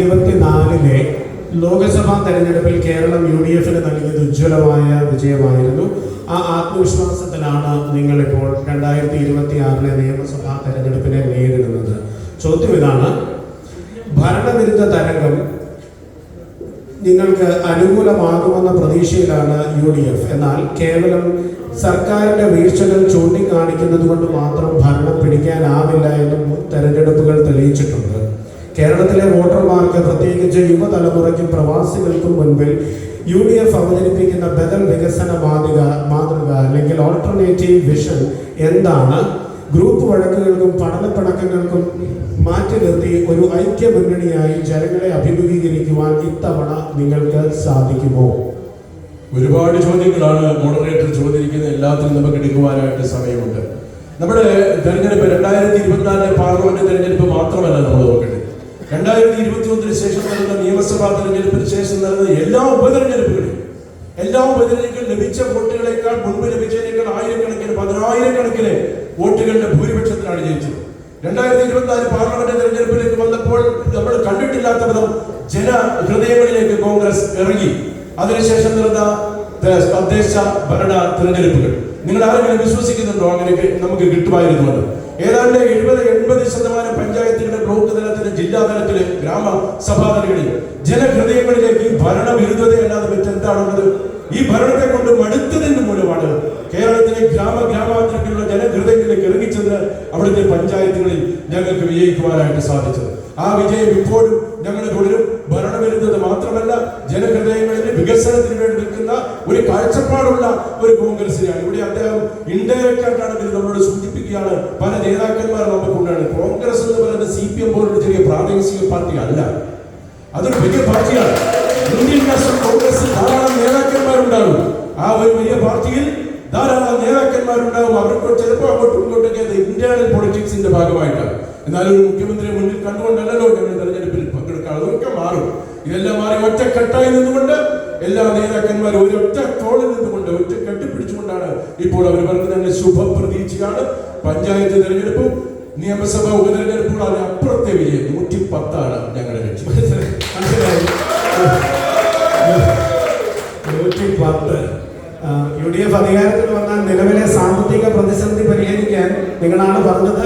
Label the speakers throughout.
Speaker 1: 2024 ലോക്സഭാ തെരഞ്ഞെടുപ്പിൽ കേരളം UDFന് നൽകിയത് ഉജ്ജ്വലമായ വിജയമായിരുന്നു. ആ ആത്മവിശ്വാസത്തിലാണ് നിങ്ങളിപ്പോൾ 2026 നിയമസഭാ തെരഞ്ഞെടുപ്പിനെ നേരിടുന്നത്. ചോദ്യം ഇതാണ്: ഭരണവിരുദ്ധ തരംഗം നിങ്ങൾക്ക് അനുകൂലമാകുമെന്ന പ്രതീക്ഷയിലാണ് UDF. എന്നാൽ കേവലം സർക്കാരിന്റെ വീഴ്ചകൾ ചൂണ്ടിക്കാണിക്കുന്നത് കൊണ്ട് മാത്രം ഭരണം പിടിക്കാനാവില്ല എന്ന് മുൻ തെരഞ്ഞെടുപ്പുകൾ തെളിയിച്ചിട്ടുണ്ട്. കേരളത്തിലെ വോട്ടർമാർക്ക്, പ്രത്യേകിച്ച് യുവതലമുറയ്ക്കും പ്രവാസികൾക്കും മുൻപിൽ UDF അവതരിപ്പിക്കുന്ന ബദൽ വികസന മാതൃക അല്ലെങ്കിൽ ഓൾട്ടർനേറ്റീവ് വിഷൻ എന്താണ്? ഗ്രൂപ്പ് വഴക്കുകൾക്കും പഠനപ്പിണക്കങ്ങൾക്കും മാറ്റി നിർത്തി ഒരു ഐക്യ മുന്നണിയായി ജനങ്ങളെ അഭിമുഖീകരിക്കുവാൻ ഇത്തവണ നിങ്ങൾക്ക് സാധിക്കുമോ?
Speaker 2: ഒരുപാട് ചോദ്യങ്ങളാണ് മോഡറേറ്റർ ചോദിച്ചിരിക്കുന്നത്. എല്ലാത്തിനും നമുക്ക് എടുക്കുവാനായിട്ട് സമയമുണ്ട്. നമ്മുടെ തെരഞ്ഞെടുപ്പ് 2024 പാർലമെന്റ് തെരഞ്ഞെടുപ്പ് മാത്രമല്ല നമ്മൾ നോക്കേണ്ടത്. 2021 ശേഷം നടന്ന നിയമസഭാ തെരഞ്ഞെടുപ്പിന് ശേഷം നടന്ന എല്ലാ ഉപതെരഞ്ഞെടുപ്പുകളും ലഭിച്ച വോട്ടുകളെക്കാൾ മുൻപ് ലഭിച്ചതിനേക്കാൾ ആയിരക്കണക്കിന്, 10,000-കണക്കിന് വോട്ടുകളുടെ ഭൂരിപക്ഷത്തിലാണ് ജയിച്ചത്. 2024 പാർലമെന്റ് തെരഞ്ഞെടുപ്പിലേക്ക് വന്നപ്പോൾ നമ്മൾ കണ്ടിട്ടില്ലാത്ത വിധം ജനഹൃദയങ്ങളിലേക്ക് കോൺഗ്രസ് ഇറങ്ങി. അതിനുശേഷം നടന്ന തദ്ദേശ ഭരണ തെരഞ്ഞെടുപ്പുകൾ നിങ്ങൾ ആരെങ്കിലും വിശ്വസിക്കുന്നുണ്ടോ അങ്ങനെയൊക്കെ നമുക്ക് കിട്ടുമായിരുന്നുവല്ലോ? ഏതാണ്ട് 70-80% പഞ്ചായത്തുകളുടെ, ബ്ലോക്ക് തലത്തില്, ജില്ലാ തലത്തില്, ഗ്രാമസഭാ തലങ്ങളിൽ ജനഹൃദയങ്ങളിലേക്ക് ഈ ഭരണവിരുദ്ധതയല്ലാതെ മറ്റെന്താണുള്ളത്? ഈ ഭരണത്തെ കൊണ്ട് മടുത്തതിന് മൂലമാണ് കേരളത്തിലെ ഗ്രാമാന്തരങ്ങളിലുള്ള ജനഹൃദയങ്ങളിലേക്ക് ഇറങ്ങിച്ചത്. അവിടുത്തെ പഞ്ചായത്തുകളിൽ ഞങ്ങൾക്ക് വിജയിക്കുവാനായിട്ട് സാധിച്ചത്. ആ വിജയം ഇപ്പോഴും ഞങ്ങൾ തുടരും. ഭരണവിരുദ്ധത മാത്രമല്ല, ജനഹൃദയങ്ങളിൽ വികസനത്തിന് വേണ്ടി നിൽക്കുന്ന ഒരു കാഴ്ചപ്പാടുള്ള ഒരു കോൺഗ്രസിനാണ്. ഇവിടെ അദ്ദേഹം ഇൻഡയറക്റ്റ് ആയിട്ടാണെങ്കിൽ നമ്മളോട് സൂചിപ്പിക്കുകയാണ്, പല നേതാക്കന്മാർ നമുക്കുണ്ടാണ്. കോൺഗ്രസ് എന്ന് പറയുന്നത് CPM പോലുള്ള ചെറിയ പ്രാദേശിക പാർട്ടി അല്ല, അതൊരു വലിയ പാർട്ടിയാണ്. ഇന്ത്യൻ നാഷണൽ കോൺഗ്രസിൽ ധാരാളം നേതാക്കന്മാരുണ്ടാകും. ആ ഒരു വലിയ പാർട്ടിയിൽ ധാരാളം നേതാക്കന്മാരുണ്ടാകും. അവർക്ക് ചിലപ്പോൾ അങ്ങോട്ടും ഇങ്ങോട്ടൊക്കെ ഇന്റേണൽ പൊളിറ്റിക്സിന്റെ ഭാഗമായിട്ടാണ്. എന്നാലും ഒരു മുഖ്യമന്ത്രിയെ മുന്നിൽ കണ്ടുകൊണ്ടല്ലോ ഞങ്ങൾ തെരഞ്ഞെടുപ്പിൽ പങ്കെടുക്കുക. അതൊക്കെ മാറും. ഇതെല്ലാം മാറി ഒറ്റക്കെട്ടായി നിന്നുകൊണ്ട് എല്ലാ നേതാക്കന്മാരും ഒരൊറ്റ തോളിൽ നിന്നുകൊണ്ട്, ഒറ്റ കെട്ടിപ്പിടിച്ചുകൊണ്ടാണ് ഇപ്പോൾ അവർ പറയുന്നത്. ശുഭപ്രതീക്ഷയാണ്. പഞ്ചായത്ത് തെരഞ്ഞെടുപ്പും നിയമസഭാ ഉപതെരഞ്ഞെടുപ്പും അതിന് അപ്പുറത്തെ വിജയം 110 ഞങ്ങളുടെ ലക്ഷ്യം.
Speaker 1: മനസ്സിലായി? 110. UDF അധികാരത്തിൽ വന്നാൽ നിലവിലെ സാമ്പത്തിക പ്രതിസന്ധി പരിഹരിക്കാൻ നിങ്ങളാണ് പറഞ്ഞത്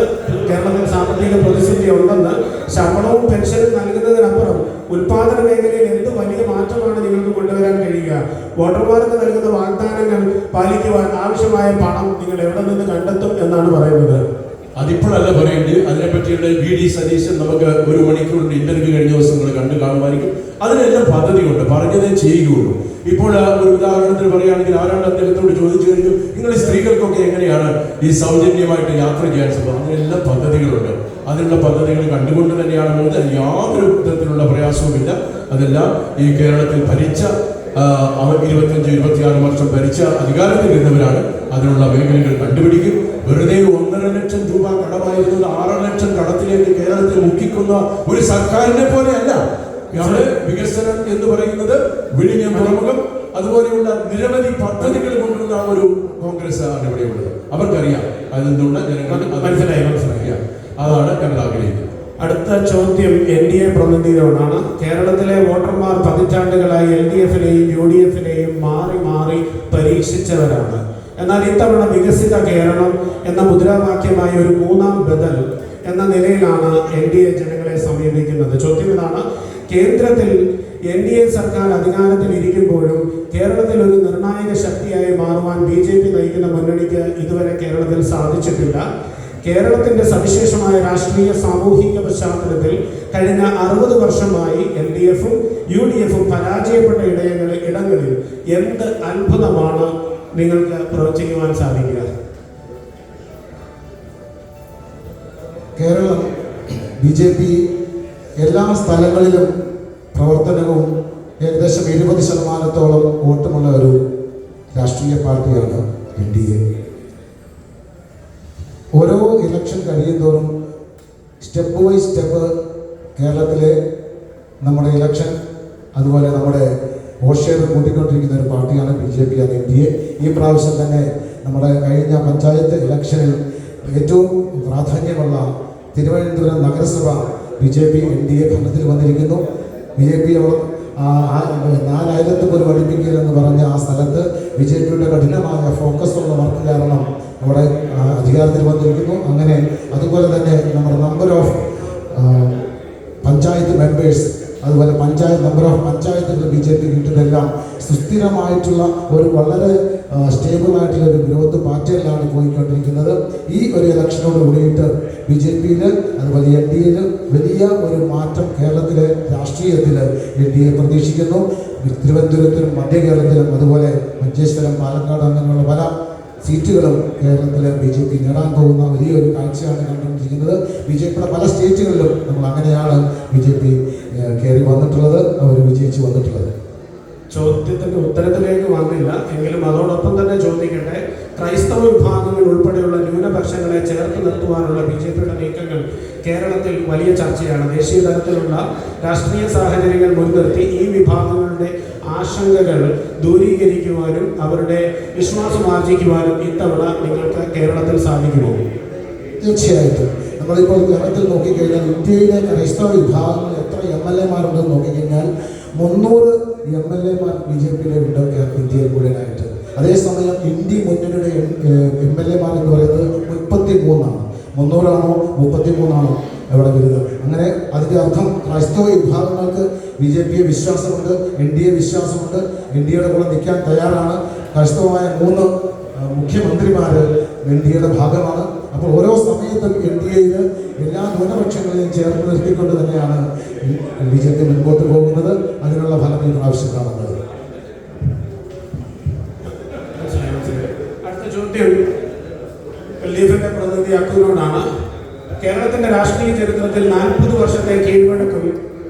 Speaker 1: കേരളത്തിൽ സാമ്പത്തിക പ്രതിസന്ധി ഉണ്ടെന്ന്. ശമ്പളവും പെൻഷനും നൽകുന്നതിനപ്പുറം ഉൽപാദന മേഖലയിൽ എന്ത് വലിയ മാറ്റമാണ് നിങ്ങൾക്ക് കൊണ്ടുവരാൻ കഴിയുക? വോട്ടർമാർക്ക് നൽകുന്ന വാഗ്ദാനങ്ങൾ പാലിക്കുവാൻ ആവശ്യമായ പണം നിങ്ങൾ എവിടെ നിന്ന് കണ്ടെത്തും എന്നാണ് പറയുന്നത്?
Speaker 2: അതിപ്പോഴല്ല പറയേണ്ടത്. അതിനെപ്പറ്റിയുള്ള VD സതീശൻ നമുക്ക് 1 മണിക്കൂറിന്റെ ഇന്റർവ്യൂ കഴിഞ്ഞ ദിവസങ്ങൾ കണ്ടു കാണുമായിരിക്കും. അതിനെല്ലാം പദ്ധതിയുണ്ട്, പറഞ്ഞതേ ചെയ്യുകയുള്ളൂ. ഇപ്പോൾ ഒരു ഉദാഹരണത്തിന് പറയുകയാണെങ്കിൽ, ആരാണ്ട് അദ്ദേഹത്തോട് ചോദിച്ചു കഴിഞ്ഞു, നിങ്ങൾ ഈ സ്ത്രീകൾക്കൊക്കെ എങ്ങനെയാണ് ഈ സൗജന്യമായിട്ട് യാത്ര ചെയ്യാൻ സാധിക്കും? അതിനെല്ലാം പദ്ധതികളുണ്ട്. അതിനുള്ള പദ്ധതികൾ കണ്ടുകൊണ്ട് തന്നെയാണ് പോകുന്നത്. യാതൊരു വിധത്തിലുള്ള പ്രയാസവുമില്ല. അതെല്ലാം ഈ കേരളത്തിൽ ഭരിച്ച 25-26 വർഷം ഭരിച്ച അധികാരത്തിൽ നിന്നവരാണ് അതിനുള്ള മേഖലകൾ കണ്ടുപിടിക്കും. വെറുതെ 1.5 ലക്ഷം രൂപ കടമായിരുന്നത് 6 ലക്ഷം കടത്തിലേക്ക് കേരളത്തിൽ മുക്കിക്കുന്ന ഒരു സർക്കാരിനെ പോലെയല്ല. അവിടെ വികസനം എന്ന് പറയുന്നത് വിഴിഞ്ഞം തുറമുഖം, അതുപോലെയുള്ള നിരവധി പദ്ധതികൾ കൊണ്ടുവന്ന ഒരു കോൺഗ്രസ് ആണ് ഇവിടെയുള്ളത്. അവർക്കറിയാം അതെന്തുകൊണ്ട് ജനങ്ങൾക്ക് മനസ്സിലായി. അതാണ് ഞങ്ങൾ ആഗ്രഹിക്കുന്നത്.
Speaker 1: അടുത്ത ചോദ്യം NDA പ്രതിനിധിയോടാണ്. കേരളത്തിലെ വോട്ടർമാർ പതിറ്റാണ്ടുകളായി LDFനെയും UDFനെയും മാറി മാറി പരീക്ഷിച്ചവരാണ്. എന്നാൽ ഇത്തവണ വികസിത കേരളം എന്ന മുദ്രാവാക്യമായി ഒരു 3ാം ബദൽ എന്ന നിലയിലാണ് NDA ജനങ്ങളെ സമീപിക്കുന്നത്. ചോദ്യം ഇതാണ്: കേന്ദ്രത്തിൽ NDA സർക്കാർ അധികാരത്തിൽ ഇരിക്കുമ്പോഴും കേരളത്തിൽ ഒരു നിർണായക ശക്തിയായി മാറുവാൻ BJP നയിക്കുന്ന മുന്നണിക്ക് ഇതുവരെ കേരളത്തിൽ സാധിച്ചിട്ടില്ല. കേരളത്തിന്റെ സവിശേഷമായ രാഷ്ട്രീയ സാമൂഹിക പശ്ചാത്തലത്തിൽ കഴിഞ്ഞ 60 വർഷമായി LDFും UDFും പരാജയപ്പെട്ട ഇടങ്ങളിൽ എന്ത് അത്ഭുതമാണ് നിങ്ങൾക്ക് പ്രവചിക്കുവാൻ സാധിക്കുക?
Speaker 3: കേരളം BJP എല്ലാ സ്ഥലങ്ങളിലും പ്രവർത്തനവും ഏകദേശം 20% വോട്ടുമുള്ള ഒരു രാഷ്ട്രീയ പാർട്ടിയാണ് NDA. ഓരോ ഇലക്ഷൻ കഴിയുന്തോറും സ്റ്റെപ്പ് ബൈ സ്റ്റെപ്പ് കേരളത്തിലെ നമ്മുടെ ഇലക്ഷൻ, അതുപോലെ നമ്മുടെ വോട്ട് ഷെയർ കൂട്ടിക്കൊണ്ടിരിക്കുന്ന ഒരു പാർട്ടിയാണ് BJP ആണ് NDA. ഈ പ്രാവശ്യം തന്നെ നമ്മുടെ കഴിഞ്ഞ പഞ്ചായത്ത് ഇലക്ഷനിൽ ഏറ്റവും പ്രാധാന്യമുള്ള തിരുവനന്തപുരം നഗരസഭ BJP NDA ഭരണത്തിൽ വന്നിരിക്കുന്നു. BJP അവിടെ 4000 പോലും അടുപ്പിക്കില്ലെന്ന് പറഞ്ഞ ആ സ്ഥലത്ത് BJPയുടെ കഠിനമായ ഫോക്കസുള്ള വർക്ക് കാരണം അവിടെ അധികാരത്തിൽ വന്നിരിക്കുന്നു. അങ്ങനെ അതുപോലെ തന്നെ നമ്മുടെ നമ്പർ ഓഫ് പഞ്ചായത്ത് മെമ്പേഴ്സ്, അതുപോലെ നമ്പർ ഓഫ് പഞ്ചായത്തുകൾ BJP കിട്ടുന്നതെല്ലാം സുസ്ഥിരമായിട്ടുള്ള ഒരു വളരെ സ്റ്റേബിൾ ആയിട്ടുള്ള ഒരു ഗ്രോത്ത് പാറ്റേണിലാണ് പോയിക്കൊണ്ടിരിക്കുന്നത്. ഈ ഒരു ഇലക്ഷനോട് കൂടിയിട്ട് BJPയിൽ അതുപോലെ NDAയിൽ വലിയ ഒരു മാറ്റം കേരളത്തിലെ രാഷ്ട്രീയത്തിൽ NDA പ്രതീക്ഷിക്കുന്നു. തിരുവനന്തപുരത്തിലും മധ്യ കേരളത്തിലും അതുപോലെ മഞ്ചേശ്വരം, പാലക്കാട് അങ്ങനെയുള്ള പല സീറ്റുകളും കേരളത്തിൽ BJP നേടാൻ പോകുന്ന വലിയൊരു കാഴ്ചയാണ് കണ്ടുകൊണ്ടിരിക്കുന്നത്. BJPയുടെ പല സ്റ്റേറ്റുകളിലും നമ്മൾ അങ്ങനെയാണ് BJP കയറി വന്നിട്ടുള്ളത്, അവർ വിജയിച്ച് വന്നിട്ടുള്ളത്.
Speaker 1: ചോദ്യത്തിന്റെ ഉത്തരത്തിലേക്ക് വന്നില്ല എങ്കിലും അതോടൊപ്പം തന്നെ ചോദിക്കട്ടെ, ക്രൈസ്തവ വിഭാഗങ്ങൾ ഉൾപ്പെടെയുള്ള ന്യൂനപക്ഷങ്ങളെ ചേർത്ത് നിർത്തുവാനുള്ള BJPയുടെ നീക്കങ്ങൾ കേരളത്തിൽ വലിയ ചർച്ചയാണ്. ദേശീയ തലത്തിലുള്ള രാഷ്ട്രീയ സാഹചര്യങ്ങൾ മുൻനിർത്തി ഈ വിഭാഗങ്ങളുടെ ആശങ്കകൾ ദൂരീകരിക്കുവാനും അവരുടെ വിശ്വാസം ആർജിക്കുവാനും ഇത്തവണ നിങ്ങൾക്ക് കേരളത്തിൽ സാധിക്കുമോ?
Speaker 3: തീർച്ചയായിട്ടും. നമ്മളിപ്പോൾ കേരളത്തിൽ നോക്കിക്കഴിഞ്ഞാൽ ഇന്ത്യയിലെ ക്രൈസ്തവ വിഭാഗങ്ങൾ എത്ര MLA-മാരുണ്ടെന്ന് നോക്കിക്കഴിഞ്ഞാൽ 300 MLA-മാർ BJPയിലെ ഉണ്ട് ഇന്ത്യയിൽ മുഴുവനായിട്ട്. അതേസമയം ഇന്ത്യ മുന്നണിയുടെ MLA-മാർ എന്ന് പറയുന്നത് 33 300 33 എവിടെ വരുന്നത്. അങ്ങനെ അതിൻ്റെ അർത്ഥം ക്രൈസ്തവ വിഭാഗങ്ങൾക്ക് BJPയെ വിശ്വാസമുണ്ട്, NDA വിശ്വാസമുണ്ട്, NDAയുടെ കൂടെ നിൽക്കാൻ തയ്യാറാണ്. ക്രൈസ്തവമായ 3 മുഖ്യമന്ത്രിമാർ NDAയുടെ ഭാഗമാണ്. അപ്പോൾ ഓരോ സമയത്തും NDAയിൽ എല്ലാ ന്യൂനപക്ഷങ്ങളെയും ചേർത്ത് നിർത്തിക്കൊണ്ട് തന്നെയാണ് BJP മുൻപോട്ട് പോകുന്നത്. അതിനുള്ള ഫലം ഈ പ്രാവശ്യം കാണുന്നത്.
Speaker 1: അടുത്ത ചോദ്യം LDFന്റെ പ്രതിനിധി അക്കൂറിനോടാണ്. കേരളത്തിന്റെ രാഷ്ട്രീയ ചരിത്രത്തിൽ 40 വർഷത്തെ കീഴ്വഴക്കം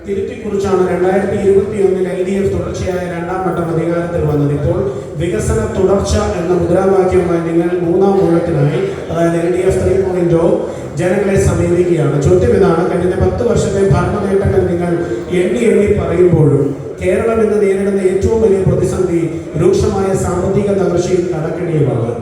Speaker 1: തിരുത്തിക്കുറിച്ചാണ് 2021 LDF തുടർച്ചയായ 2ാം വട്ടം അധികാരത്തിൽ വന്നത്. ഇപ്പോൾ വികസന തുടർച്ച എന്ന മുദ്രാവാക്യവുമായി നിങ്ങൾ 3ാം ഊഴത്തിനായി, അതായത് LDF 3.0 ജനങ്ങളെ സമീപിക്കുകയാണ്. ചോദ്യം ഇതാണ്, കഴിഞ്ഞ 10 വർഷത്തെ ഭരണ നേട്ടങ്ങൾ നിങ്ങൾ എണ്ണി പറയുമ്പോഴും കേരളം ഇന്ന് നേരിടുന്ന ഏറ്റവും വലിയ പ്രതിസന്ധി രൂക്ഷമായ സാമ്പത്തിക തകർച്ചയും കടക്കെണിയുമാണ്.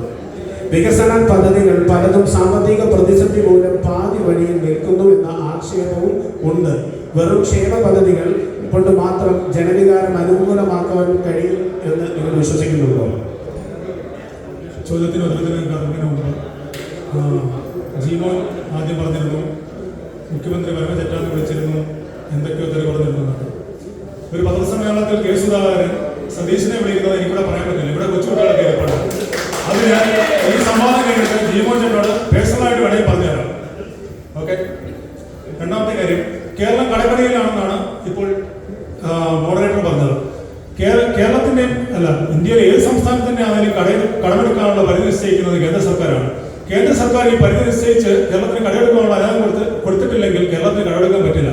Speaker 1: വികസന പദ്ധതികൾ പലതും സാമ്പത്തിക പ്രതിസന്ധി മൂലം പാതി വഴിയിൽ നിൽക്കുന്നു എന്ന ആക്ഷേപവും ഉണ്ട്. വെറും ക്ഷേമ പദ്ധതികൾ കൊണ്ട് മാത്രം ജനവികാരം അനുകൂലമാക്കാൻ കഴിയും എന്ന് നിങ്ങൾ വിശ്വസിക്കുന്നുണ്ടോ?
Speaker 4: ചോദ്യത്തിന് ഉത്തരത്തിന് മുമ്പ് ജീമോൻ ആദ്യം പറഞ്ഞിരുന്നു മുഖ്യമന്ത്രി വരവ് തെറ്റാന്ന് വിളിച്ചിരുന്നു, എന്തൊക്കെയോ തെറി പറഞ്ഞിരുന്നു. ഒരു പത്രസമ്മേളനത്തിൽ കെ സുധാകരൻ സതീശനെ വിളിക്കുന്നത് എനിക്കിവിടെ പറയാൻ പറ്റില്ല, ഇവിടെ കൊച്ചുകുട്ടികളൊക്കെ ഏർപ്പാട്. അത് ഞാൻ ഈ സംവാദം കഴിഞ്ഞിട്ട് ജീമോൻ ചേട്ടനോട് പേഴ്സണലായിട്ട് വേണമെങ്കിൽ പറഞ്ഞുതരാം. ഓക്കെ. രണ്ടാമത്തെ കാര്യം, കേരളം കടക്കണിയിലാണെന്നാണ് ഇപ്പോൾ മോഡറേറ്റർ പറഞ്ഞത്. കേരളത്തിന്റെ അല്ല, ഇന്ത്യയിലെ ഏത് സംസ്ഥാനത്തിന്റെ ആണെങ്കിലും കടമെടുക്കാനുള്ള പരിധി നിശ്ചയിക്കുന്നത് കേന്ദ്ര സർക്കാരാണ്. കേന്ദ്ര സർക്കാർ ഈ പരിധി നിശ്ചയിച്ച് കേരളത്തിന് കടമെടുക്കാനുള്ള അനുവാദം കൊടുത്തിട്ടില്ലെങ്കിൽ കേരളത്തിന് കടമെടുക്കാൻ പറ്റില്ല.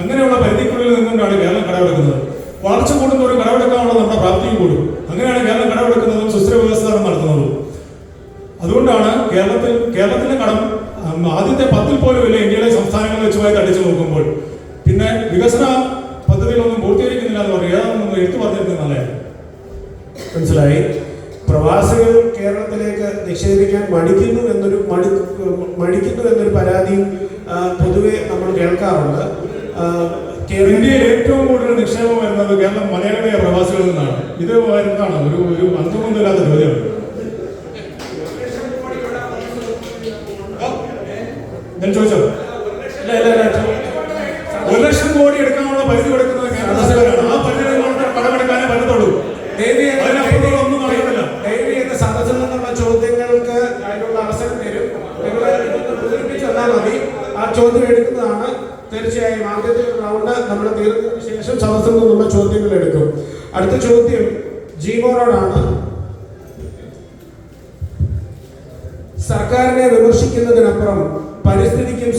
Speaker 4: അങ്ങനെയുള്ള പരിധിക്കുള്ളിൽ നിന്നുകൊണ്ടാണ് കേരളം കടമെടുക്കുന്നത്. വളർച്ച കൂടുന്നവരും കടമെടുക്കാനുള്ള നമ്മുടെ പ്രാപ്തിയും കൂടും. അങ്ങനെയാണ് കേരളം കടമെടുക്കുന്നതും സുസ്ഥിര വ്യവസ്ഥാനം നടത്തുന്നതും. അതുകൊണ്ടാണ് കേരളത്തിലെ കടം ആദ്യത്തെ 10-ൽ പോലും ഇല്ല ഇന്ത്യയിലെ സംസ്ഥാനങ്ങൾ വെച്ചുമായിട്ട് അടിച്ചു നോക്കുമ്പോൾ. പിന്നെ വികസന പദ്ധതികളൊന്നും പൂർത്തീകരിക്കുന്നില്ല എന്ന് പറയും. ഏതാണെന്ന് എടുത്തു പറഞ്ഞിരുന്നല്ലേ?
Speaker 1: മനസ്സിലായി. പ്രവാസികൾ കേരളത്തിലേക്ക് നിക്ഷേപിക്കാൻ മടിക്കുന്നു എന്നൊരു പരാതിയും പൊതുവെ നമ്മൾ കേൾക്കാറുണ്ട്.
Speaker 4: ഇന്ത്യയിൽ ഏറ്റവും കൂടുതൽ നിക്ഷേപം വരുന്നത് കേരളം മലയാളിയ പ്രവാസികളിൽ നിന്നാണ്. ഇത് എന്താണ് ഒരു അന്തമൊന്നുമില്ലാത്ത ചോദ്യമാണ്. ഞാൻ ചോദിച്ചത് 1 ലക്ഷം കോടി എടുക്കാനുള്ള പരിധി കൊടുക്കുന്നത് കേന്ദ്ര സർക്കാരാണ്. ആ പരിധി കടമെടുക്കാനേ പറ്റത്തുള്ളൂ. ഒന്നും നടക്കുന്നില്ല.
Speaker 1: സദസ്സിൽ നിന്നുള്ള ചോദ്യങ്ങൾക്ക് അതിനുള്ള അവസരം തരും. നിങ്ങൾ പൂരിപ്പിച്ചെന്നാൽ മതി. ആ ചോദ്യം എടുക്കുന്നതാണ്. തീർച്ചയായും ആദ്യത്തെ റൗണ്ട് നമ്മൾ തീർന്നതിന് ശേഷം സദസ്സിൽ നിന്നുള്ള ചോദ്യങ്ങൾ എടുക്കും. അടുത്ത ചോദ്യം ജീവനോടാണ്. സർക്കാരിനെ വിമർശിക്കുന്നതിനപ്പുറം പരിസ്ഥിതിക്കും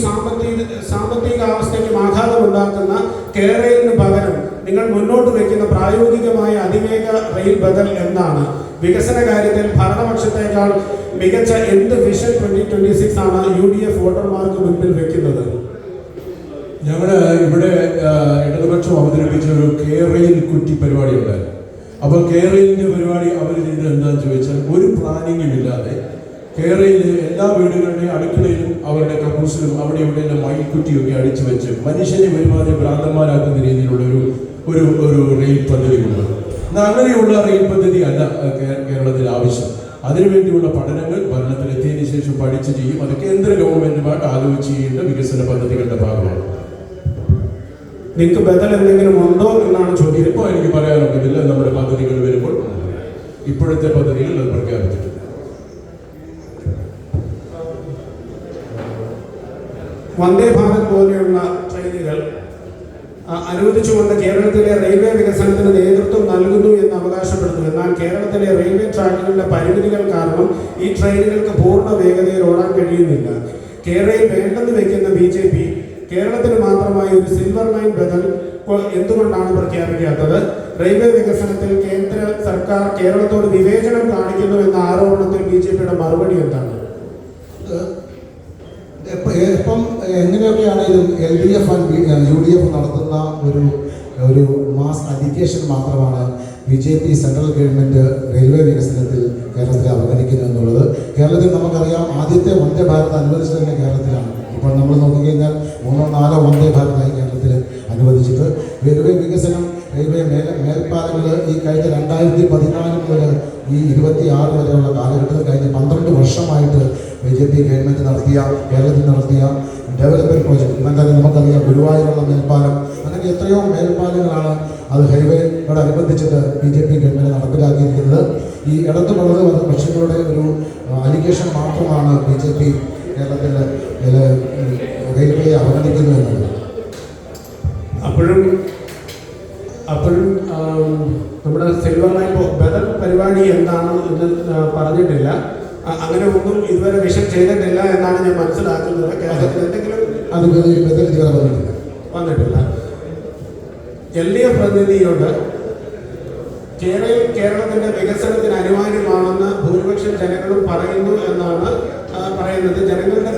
Speaker 1: സാമ്പത്തികാവസ്ഥയ്ക്കും ആഘാതമുണ്ടാക്കുന്ന കേരളത്തിന് പകരം നിങ്ങൾ മുന്നോട്ട് വയ്ക്കുന്ന പ്രായോഗികമായ അതിവേഗ റെയിൽ ബദൽ എന്നാണ്? വികസന കാര്യത്തിൽ ഭരണപക്ഷത്തേക്കാൾ മികച്ച എന്ത് വിഷൻ 2026 ആണ് UDF വോട്ടർമാർക്ക് മുൻപിൽ വെക്കുന്നത്?
Speaker 2: ഞങ്ങള് ഇവിടെ ഇടതുപക്ഷം അവതരിപ്പിച്ച ഒരു കേരയിൽ കുറ്റി പരിപാടി ഉണ്ടായിരുന്നു. അപ്പോൾ കേരളിന്റെ പരിപാടി അവർ ചെയ്തത് എന്താണെന്ന് ചോദിച്ചാൽ, ഒരു പ്ലാനിങ്ങും ഇല്ലാതെ കേരളയിൽ എല്ലാ വീടുകളുടെയും അടുക്കളയിലും അവരുടെ കക്കൂസിലും അവിടെ ഇവിടെ മൈക്കുറ്റിയൊക്കെ അടിച്ചു വെച്ച് മനുഷ്യനെ ഒരുമാതിരി ഭ്രാന്തന്മാരാക്കുന്ന രീതിയിലുള്ള ഒരു ഒരു റെയിൽ പദ്ധതി കൊണ്ടുവരും. എന്നാൽ അങ്ങനെയുള്ള റെയിൽ പദ്ധതി അല്ല കേരളത്തിൽ ആവശ്യം. അതിനുവേണ്ടിയുള്ള പഠനങ്ങൾ ഭരണത്തിലെത്തിയതിനു ശേഷം പഠിച്ച് ചെയ്യും. അത് കേന്ദ്ര ഗവൺമെന്റുമായിട്ട് ആലോചിച്ച് ചെയ്യേണ്ട വികസന പദ്ധതികളുടെ ഭാഗമാണ്.
Speaker 1: നിങ്ങൾക്ക് ബദൽ എന്തെങ്കിലും ഉണ്ടോ എന്നാണ് ചോദ്യം.
Speaker 2: ഇപ്പോൾ എനിക്ക് പറയാനൊക്കത്തില്ല. നമ്മുടെ പദ്ധതികൾ വരുമ്പോൾ ഇപ്പോഴത്തെ പദ്ധതികൾ അത് പ്രഖ്യാപിച്ചിട്ടുണ്ട്.
Speaker 1: വന്ദേ ഭാരത് പോലെയുള്ള ട്രെയിനുകൾ അനുവദിച്ചുകൊണ്ട് കേരളത്തിലെ റെയിൽവേ വികസനത്തിന് നേതൃത്വം നൽകുന്നു എന്ന് അവകാശപ്പെടുന്നു. എന്നാൽ കേരളത്തിലെ റെയിൽവേ ട്രാക്കുകളുടെ പരിമിതികൾ കാരണം ഈ ട്രെയിനുകൾക്ക് പൂർണ്ണ വേഗതയിൽ ഓടാൻ കഴിയുന്നില്ല. കേരളയിൽ വേണ്ടെന്ന് വെക്കുന്ന BJP കേരളത്തിന് മാത്രമായി ഒരു സിൽവർ ലൈൻ ബദൽ എന്തുകൊണ്ടാണ് പ്രഖ്യാപിക്കാത്തത്? റെയിൽവേ വികസനത്തിൽ കേന്ദ്ര സർക്കാർ കേരളത്തോട് വിവേചനം കാണിക്കുന്നു എന്ന ആരോപണത്തിൽ BJPയുടെ മറുപടി എന്താണ്?
Speaker 3: ഇപ്പം എങ്ങനെയൊക്കെയാണെങ്കിലും LDF UDF നടത്തുന്ന ഒരു മാസ് അലിഗേഷൻ മാത്രമാണ് BJP സെൻട്രൽ ഗവൺമെൻറ് റെയിൽവേ വികസനത്തിൽ കേരളത്തെ അവഗണിക്കുന്നു എന്നുള്ളത്. കേരളത്തിൽ നമുക്കറിയാം, ആദ്യത്തെ വന്ദേ ഭാരത് അനുവദിച്ചത് തന്നെ കേരളത്തിലാണ്. ഇപ്പോൾ നമ്മൾ നോക്കിക്കഴിഞ്ഞാൽ 3-4 വന്ദേ ഭാരതായി കേരളത്തിൽ അനുവദിച്ചിട്ട് റെയിൽവേ വികസനം, റെയിൽവേ മേൽപ്പാലങ്ങൾ ഈ കഴിഞ്ഞ 2014 മുതൽ ഈ 26 വരെയുള്ള കാലഘട്ടത്തിൽ കഴിഞ്ഞ 12 വർഷമായിട്ട് BJP ഗവൺമെൻറ് കേരളത്തിൽ നടത്തിയ ഡെവലപ്മെൻറ്റ് പ്രോജക്റ്റ്. എന്തായാലും നമുക്കറിയാം, ഗുരുവായൂരുള്ള മേൽപ്പാലം, അങ്ങനെ എത്രയോ മേൽപ്പാലങ്ങളാണ് അത് ഹൈവേയോടനുബന്ധിച്ചിട്ട് BJP ഗവൺമെൻറ് നടപ്പിലാക്കിയിരിക്കുന്നത്. ഈ ഇടതു വലത് പക്ഷികളുടെ ഒരു അലിഗേഷൻ മാത്രമാണ് BJP കേരളത്തിൽ റെയിൽവേയെ അവഗണിക്കുന്നു എന്നത്.
Speaker 1: അപ്പോഴും നമ്മുടെ സിൽവർ ലൈൻ ബദൽ പരിപാടി എന്താണ് എന്ന് പറഞ്ഞിട്ടില്ല. അങ്ങനെ ഒന്നും ഇതുവരെ വിഷൻ ചെയ്തിട്ടില്ല എന്നാണ് ഞാൻ മനസ്സിലാക്കുന്നത്. കേരളത്തിൽ എന്തെങ്കിലും
Speaker 3: അത് ബദൽ ഇതുവരെ
Speaker 1: വന്നിട്ടില്ല. LDF പ്രതിനിധിയോട് കേരളത്തിന്റെ വികസനത്തിന് അനിവാര്യമാണെന്ന് ഭൂരിപക്ഷം ജനങ്ങളും പറയുന്നു എന്നാണ് പറയുന്നത്. ജനങ്ങളുടെ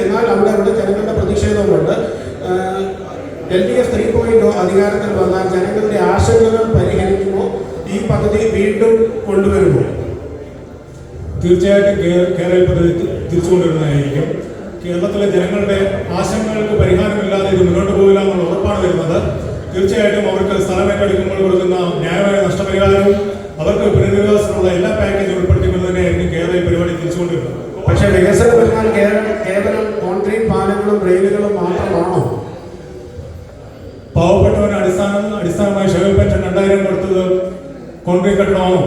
Speaker 1: എന്നാൽ അവിടെ ജനങ്ങളുടെ പ്രതിഷേധമുണ്ട്. LDF 3.0 അധികാരത്തിൽ വന്നാൽ ജനങ്ങളുടെ ആശങ്കകൾ പരിഹരിക്കുമോ? ഈ പദ്ധതി വീണ്ടും കൊണ്ടുവരുമോ?
Speaker 4: തീർച്ചയായിട്ടും കേരള പദ്ധതി തിരിച്ചു കൊണ്ടുവരുന്നതായിരിക്കും. കേരളത്തിലെ ജനങ്ങളുടെ ആശങ്കകൾക്ക് പരിഹാരമില്ലാതെ ഇത് മുന്നോട്ട് പോകില്ല എന്നുള്ള ഉറപ്പാണ് വരുന്നത്. തീർച്ചയായിട്ടും അവർക്ക് സ്ഥലമേറ്റെടുക്കുമ്പോൾ കൊടുക്കുന്ന ന്യായമായ നഷ്ടപരിഹാരവും അവർക്ക് പുനരധിവാസത്തിനുള്ള എല്ലാ പാക്കേജും ഉൾപ്പെടുത്തിക്കൊണ്ട് തന്നെയായിരിക്കും കേരള പരിപാടി തിരിച്ചുകൊണ്ടിരുന്നത്.
Speaker 1: പക്ഷേ വികസനം എന്നാൽ കേവലം കോൺക്രീറ്റ് പാലങ്ങളും റെയിലുകളും മാത്രമാണോ?
Speaker 4: പാവപ്പെട്ടവന് അടിസ്ഥാനമായി ഷെയർ പെൻഷൻ 2000 കൊടുത്തത് കോൺക്രീറ്റ് കെട്ടിടമാണോ?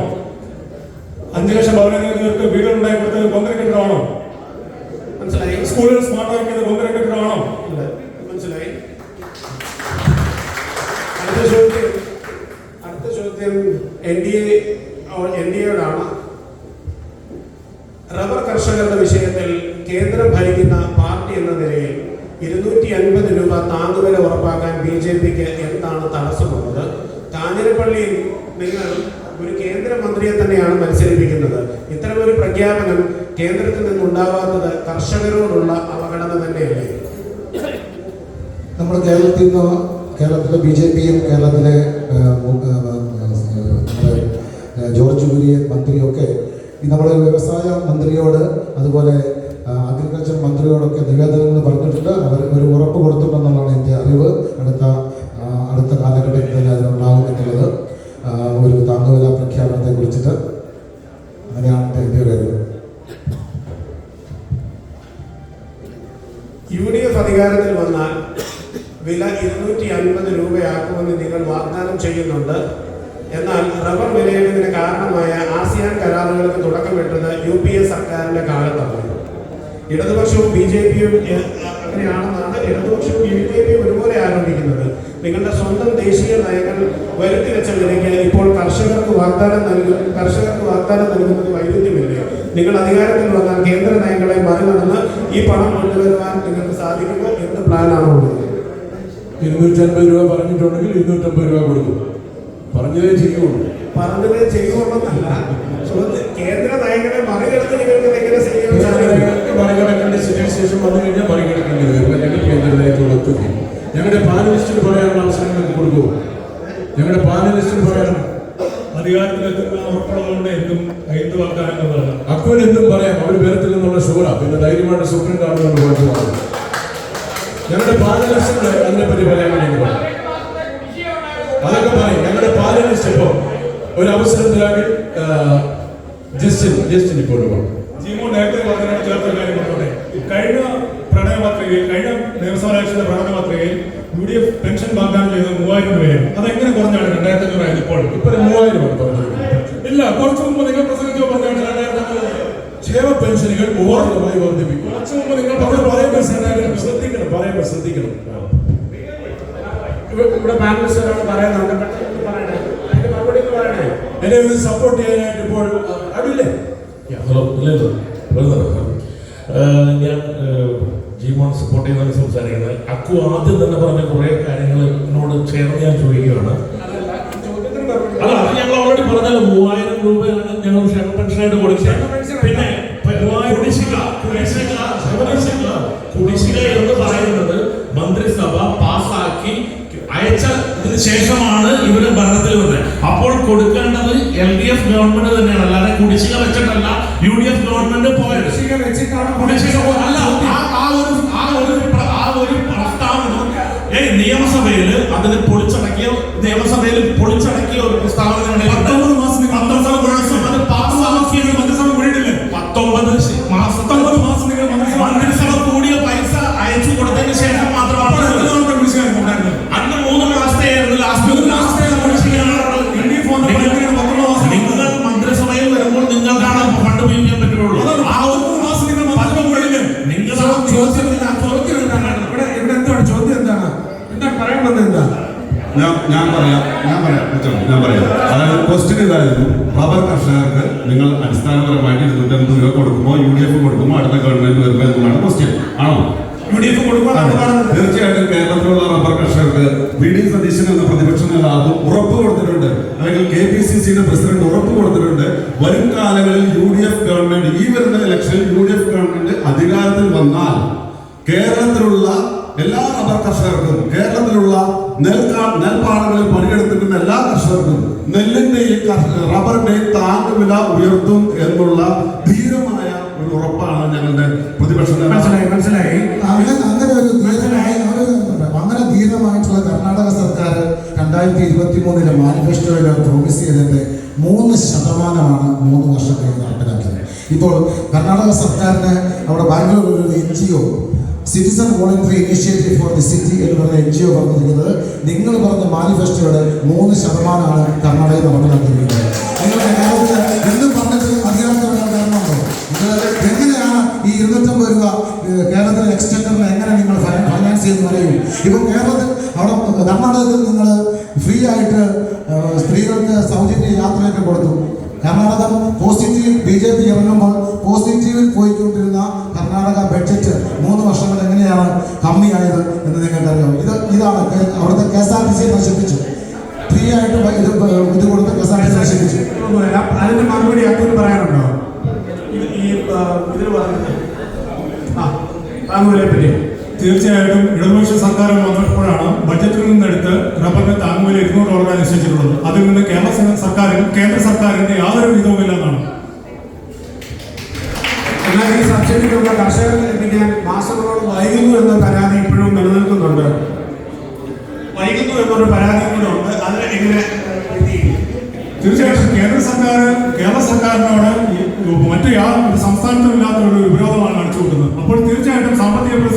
Speaker 4: 5 ലക്ഷം ഭവനങ്ങൾക്ക് വീടുണ്ടായി കൊടുത്തത് കോൺക്രീറ്റ് കെട്ടിടമാണോ?
Speaker 1: മനസ്സിലായി.
Speaker 4: സ്കൂളുകൾ സ്മാർട്ട് ആക്കിയത് കോൺക്രീറ്റ് കെട്ടിടമാണോ?
Speaker 1: മനസ്സിലായി. അടുത്ത ചോദ്യം NDAയോടാണ്. റബ്ബർ കർഷകരുടെ വിഷയത്തിൽ കേന്ദ്രം ഭരിക്കുന്ന പാർട്ടി എന്ന നിലയിൽ 250 രൂപ താങ്ങുവില ഉറപ്പാക്കാൻ BJPക്ക് എന്താണ് തടസ്സമുള്ളത്? കാഞ്ഞിരപ്പള്ളിയിൽ നിങ്ങൾ ഒരു കേന്ദ്രമന്ത്രിയെ തന്നെയാണ് മത്സരിപ്പിക്കുന്നത്. ഇത്തരമൊരു പ്രഖ്യാപനം കേന്ദ്രത്തിൽ നിന്നുണ്ടാവാത്തത് കർഷകരോടുള്ള അവഗണന തന്നെയല്ലേ?
Speaker 3: നമ്മൾ കേരളത്തിലെ BJPയും കേരളത്തിലെ ജോർജ് കുര്യൻ മന്ത്രിയൊക്കെ നമ്മുടെ വ്യവസായ മന്ത്രിയോട് അതുപോലെ അഗ്രികൾച്ചർ മന്ത്രിയോടൊക്കെ നിവേദനങ്ങൾ പറഞ്ഞിട്ടുണ്ട്. അവർ ഒരു ഉറപ്പ് കൊടുത്തിട്ടുണ്ടെന്നാണ് എൻ്റെ അറിവ്. അടുത്ത കാലഘട്ടത്തിൽ തന്നെ അതിനുണ്ടാകും എന്നുള്ളത് ഒരു താങ്ങുവില പ്രഖ്യാപനത്തെ കുറിച്ചിട്ട്. അങ്ങനെയാണ് എൻ്റെ ഒരു അറിവ്.
Speaker 1: UDF അധികാരത്തിൽ വന്നാൽ വില 250 രൂപയാക്കുമെന്ന് നിങ്ങൾ വാഗ്ദാനം ചെയ്യുന്നുണ്ട്. എന്നാൽ റബ്ബർ വിലയിടിവിന് കാരണമായ ASEAN കരാറുകൾക്ക് തുടക്കമിട്ടത് UPA സർക്കാരിന്റെ കാലത്താണ്. ഇടതുപക്ഷവും BJPയും അങ്ങനെയാണെന്നാണ് ഇടതുപക്ഷവും BJPയും ഒരുപോലെ ആരോപിക്കുന്നത്. നിങ്ങളുടെ സ്വന്തം ദേശീയ നയങ്ങൾ വരുത്തി വെച്ച വിലയ്ക്ക് ഇപ്പോൾ കർഷകർക്ക് വാഗ്ദാനം നൽകുന്നത് വൈരുദ്ധ്യമില്ലേ? നിങ്ങൾ അധികാരത്തിൽ വന്നാൽ കേന്ദ്ര നയങ്ങളെ മറികടന്ന് ഈ പണം കൊണ്ടുവരുവാൻ നിങ്ങൾക്ക് സാധിക്കുമോ? എന്ത് പ്ലാനാണ് ഉള്ളത്?
Speaker 2: 250 രൂപ പറഞ്ഞിട്ടുണ്ടെങ്കിൽ 250 രൂപ കൊടുക്കും. പറഞ്ഞതേ ചെയ്യുള്ളൂ.
Speaker 1: കേന്ദ്ര നയങ്ങളെ മറികടന്ന് നിങ്ങൾക്ക് എങ്ങനെ
Speaker 2: മറികടക്കേണ്ട സിറ്റുവേഷൻ വന്നു കഴിഞ്ഞാൽ മറികടക്കേണ്ടി വരും. അല്ലെങ്കിൽ കേന്ദ്ര നയത്തോട് ഒത്തുകയും ഞങ്ങളുടെ പാനലിസ്റ്റിന് പറയാനുള്ള അവസരങ്ങൾക്ക് കൊടുക്കുമോ? ഞങ്ങളുടെ പാനലിസ്റ്റിന് പറയാൻ
Speaker 4: അധികാരത്തിലെത്തുന്ന ഉറപ്പുള്ളതുകൊണ്ട് എന്ത് വാഗ്ദാനങ്ങളാണ്?
Speaker 2: അക്വൻ എന്തും പറയാം. അവർ പേരത്തിൽ നിന്നുള്ള ഷുഗറാ. പിന്നെ ധൈര്യമായിട്ട് സുപ്രീം കോടതിയോട് കുഴപ്പമാണ്. ഞങ്ങളുടെ പാനലിസ്റ്റിന് അതിനെപ്പറ്റി പറയാൻ വേണ്ടി പറയാം. ഇപ്പോ ഒരു അവസരത്തിലാക്കി ജസ്റ്റിൻ ഇപ്പോൾ
Speaker 4: ജീമോ നേരത്തെ പറഞ്ഞതിനോട് ചേർത്ത കാര്യം പറഞ്ഞോട്ടെ. കഴിഞ്ഞ പ്രണയപത്രികയിൽ, കഴിഞ്ഞ നിയമസഭാ ഇലക്ഷന്റെ പ്രണയപത്രികയിൽ UDF പെൻഷൻ വാഗ്ദാനം ചെയ്തത് 3000 രൂപയാണ്. അതെങ്ങനെ കുറഞ്ഞാണ് 2500 ആയത്? ഇപ്പോൾ
Speaker 2: 3000
Speaker 4: ഇല്ല, കുറച്ച് മുമ്പ് നിങ്ങൾ പ്രസംഗിച്ചോ പറഞ്ഞാണ് 2500.
Speaker 2: ക്ഷേമ പെൻഷനുകൾ 3000 വർദ്ധിപ്പിക്കും.
Speaker 4: കുറച്ച് മുമ്പ് നിങ്ങൾ
Speaker 2: പറയുമ്പോൾ ശ്രദ്ധിക്കണം.
Speaker 1: ഇവിടെ പാനലിസ്റ്റ് പറയുന്നുണ്ട്, പെട്ടെന്ന് പറയണേ, അതിന്റെ മറുപടി പറയണേ.
Speaker 2: എന്നെ ഒന്ന് സപ്പോർട്ട് ചെയ്യാനായിട്ട് ഇപ്പോൾ അവില്ലേ?
Speaker 5: ഹലോ, ഇല്ലല്ലോ, ഞാൻ ജീമോൺ സപ്പോർട്ട് ചെയ്താണ് സംസാരിക്കുന്നത്. അക്കു ആദ്യം തന്നെ പറഞ്ഞ കുറേ കാര്യങ്ങൾ എന്നോട് ചേർന്ന് ഞാൻ ചോദിക്കുകയാണ്. അല്ല, അത് ഞങ്ങൾ ഓൾറെഡി പറഞ്ഞല്ലോ, 3000 രൂപയാണ് ഞങ്ങൾ ക്ഷേമ പെൻഷനായിട്ട് കൊടുക്കുന്നത്. പിന്നെ കുടിശ്ശിക എന്ന് പറയുന്നത് മന്ത്രിസഭ പാസ്സാക്കി അയച്ചതിന് ശേഷമാണ് ഇവര് ഭരണത്തിൽ വന്നത്. അപ്പോൾ കൊടുക്കേണ്ടത് LDF ഗവൺമെന്റ് തന്നെയാണ്, അല്ലാതെ കുടിശ്ശിക വെച്ചിട്ടല്ല UDF ഗവൺമെന്റ് പോയത്. കുടിശ്ശിക അല്ല, ആ ഒരു പ്രസ്താവന നിയമസഭയിൽ അതിന് പൊളിച്ചടക്കിയ ഒരു പ്രസ്താവന 19 മാസം അത് പാസ്സാക്കിയത് മന്ത്രിസഭ കൂടിയിട്ടില്ല. 19 മാസം നിങ്ങൾ മന്ത്രിസഭ കൂടിയ പൈസ അയച്ചു കൊടുത്തതിന് ശേഷം മാത്രമാണ് അന്ന് 3 മാസത്തെയായിരുന്നു. നിങ്ങൾ മന്ത്രിസഭയിൽ വരുമ്പോൾ നിങ്ങൾക്കാണ് ഫണ്ട് ഉപയോഗിക്കാൻ പറ്റുള്ളൂ. ആ 1 മാസം നിങ്ങൾ
Speaker 1: ചോദ്യം എന്താണ്? എന്താ പറയാൻ വന്നത്? എന്താ
Speaker 6: ഞാൻ പറയാം. അതായത് ക്വസ്റ്റ്യൻ ഇതായിരുന്നു, റബ്ബർ കർഷകർക്ക് നിങ്ങൾ അടിസ്ഥാനപരമായിട്ട് 250 രൂപ കൊടുക്കുമ്പോൾ UDF കൊടുക്കുമ്പോൾ അടുത്ത ഗവൺമെന്റ് വരുമ്പോൾ എന്നതാണ് ക്വസ്റ്റ്യൻ. ആണോ?
Speaker 1: UDF കൊടുക്കുമ്പോൾ
Speaker 6: തീർച്ചയായിട്ടും കേരളത്തിലുള്ള റബ്ബർ കർഷകർക്ക് VD സതീശൻ എന്ന പ്രതിപക്ഷ നേതാവ് ഉറപ്പ് കൊടുത്തിട്ടുണ്ട്, അല്ലെങ്കിൽ KPCCയുടെ പ്രസിഡന്റ് ഉറപ്പ് കൊടുത്തിട്ടുണ്ട്, വരും കാലങ്ങളിൽ UDF ഗവൺമെന്റ്, ഈ വരുന്ന ഇലക്ഷനിൽ UDF ഗവൺമെന്റ് അധികാരത്തിൽ വന്നാൽ കേരളത്തിലുള്ള എല്ലാ റബ്ബർ കർഷകർക്കും, കേരളത്തിലുള്ള നെൽപ്പാടങ്ങളിൽ പണിയെടുത്തിരുന്ന എല്ലാ കർഷകർക്കും നെല്ലിന്റെയും റബ്ബറിന്റെയും താങ്ങുവില ഉയർത്തും എന്നുള്ള ധീരമായ ഒരു ഉറപ്പാണ് ഞങ്ങളുടെ പ്രതിപക്ഷ
Speaker 1: മനസ്സിലായി.
Speaker 3: അങ്ങനെ ധീരമായിട്ടുള്ള കർണാടക സർക്കാർ 2023 മാനിഫെസ്റ്റോയിൽ പ്രോമിസ് ചെയ്തതിന്റെ 3% 3 വർഷത്തേക്ക് നടപ്പിലാക്കിയത്. ഇപ്പോൾ കർണാടക സർക്കാരിന് അവിടെ ബാംഗ്ലൂരിൽ ഒരു NGO citizen voluntary initiative for the city എന്ന് പറഞ്ഞ NGO പറഞ്ഞിരിക്കുന്നത്, നിങ്ങൾ പറഞ്ഞ മാനിഫെസ്റ്റോയുടെ 3% കർണാടകയിൽ നടപ്പിലാക്കിയിരിക്കുന്നത്. നിങ്ങളുടെ കേരളത്തിൽ എന്തും പറഞ്ഞിട്ട് അധികാരത്തിൽ വരാൻ കാരണമുണ്ടോ? ഇത് എങ്ങനെയാണ് ഈ 250 രൂപ കേരളത്തിലെ എക്സ്റ്റൻഡറിന് എങ്ങനെ നിങ്ങൾ ഫൈനാൻസ് ചെയ്ത് പറയും? ഇപ്പം കേരളത്തിൽ അവിടെ കർണാടകത്തിൽ നിങ്ങൾ ഫ്രീ ആയിട്ട് സ്ത്രീകൾക്ക് സൗജന്യ യാത്രയൊക്കെ കൊടുത്തു. കർണാടകം പോസിറ്റീവ് BJP ഇറങ്ങുമ്പോൾ പോസിറ്റീവിൽ പോയിക്കൊണ്ടിരുന്ന കർണാടക ബഡ്ജറ്റ് 3 വർഷം കൊണ്ട് എങ്ങനെയാണ് കമ്മിയായത് എന്ന് നിങ്ങൾക്കറിയാം. ഇതാണ് അവിടുത്തെ KSRTC നശിപ്പിച്ചു. ഫ്രീ ആയിട്ട് ഇത് കൊടുത്ത KSRTC നശിപ്പിച്ചു.
Speaker 1: അതിന്റെ മറുപടി അക്കൂര് പറയാനുണ്ടോ? ഈ ഇതിൽ പറഞ്ഞത് താങ്ങുവിലയെ പറ്റി
Speaker 4: തീർച്ചയായിട്ടും ഇടതുപക്ഷ സർക്കാർ വന്നപ്പോഴാണ് ബഡ്ജറ്റിൽ നിന്നെടുത്ത് റബ്ബറിന് താങ്ങുവില $200 നിശ്ചയിച്ചിട്ടുള്ളത്. അതിൽ നിന്ന് കേന്ദ്ര സർക്കാരിന്റെ യാതൊരു വിധവുമില്ല എന്നാണ്.
Speaker 1: എന്നാൽ ഈ സബ്സിഡിക്കുള്ള കർഷകർക്ക് ലഭിക്കാൻ മാസങ്ങളോളം വൈകുന്നു എന്ന പരാതി